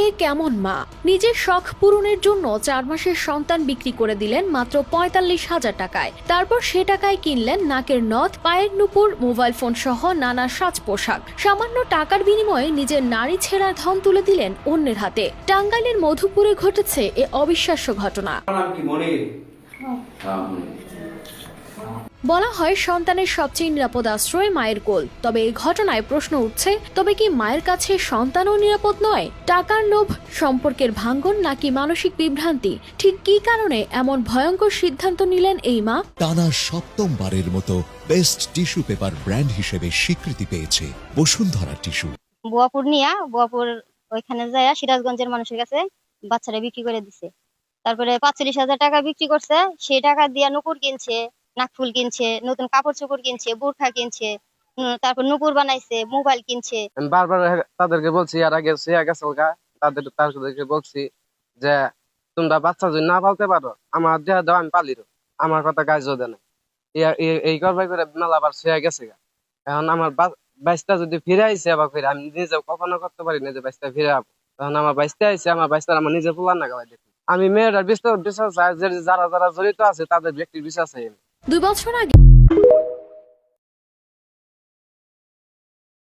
এ কেমন মা নিজের শখ পূরণের জন্য 4 মাসের সন্তান বিক্রি করে দিলেন মাত্র 45,000 টাকায়। তারপর সে টাকায় কিনলেন নাকের নথ, পায়ের নুপুর, মোবাইল ফোন সহ নানা সাজ পোশাক। সামান্য টাকার বিনিময়ে নিজের নারী ছেঁড়ার ধন তুলে দিলেন অন্যের হাতে। টাঙ্গাইলের মধুপুরে ঘটেছে এ অবিশ্বাস্য ঘটনা। বলা হয় সন্তানের সবচেয়ে নিরাপদ আশ্রয় মায়ের কোল। তবে এই ঘটনায় প্রশ্ন উঠছে, তবে কি মায়ের কাছে সন্তানও নিরাপদ নয়? টাকার লোভ, সম্পর্কের ভাঙ্গন নাকি মানসিক বিভ্রান্তি? ঠিক কী কারণে এমন ভয়ঙ্কর সিদ্ধান্ত নিলেন এই মা? টানা সপ্তমবারের মতো বেস্ট টিস্যু পেপার ব্র্যান্ড হিসেবে স্বীকৃতি পেয়েছে বসুন্ধরা টিস্যু। বুয়াপুর ওইখানে যায় সিরাজগঞ্জের মানুষের কাছে বাচ্চারা বিক্রি করে দিছে। তারপরে 45,000 টাকা বিক্রি করছে। সেই টাকা দিয়ে নুপুর কিনছে, নাকফুল কিনছে, নতুন কাপড় চোপড় কিনছে, বোরখা কিনছে, তারপর নুপুর বানাইছে, মোবাইল কিনছে। আমি বারবার তাদেরকে বলছি, আর আগে তাদেরকে বলছি যে তোমরা বাচ্চা যদি না পালতে পারো আমার দেহ দাও, আমি পালিরো, আমার কথা গাইজো দেয় না। এই করবাই করে মেলাবার শেয়া গেছে গা। এখন আমার বাইশটা যদি ফিরে আইসে আবার ফিরে, আমি নিজেও কখনো করতে পারি না যে বাইশটা ফিরে আবো। তখন আমার বাইশটা আইসে, আমার বাইশটা আমার নিজে পুলার না গালাই দেখি। আমি মেয়েটার বিশ্বাস চাই, যারা যারা জড়িত আছে তাদের ব্যক্তির বিশ্বাস চাই। 2 বছর আগে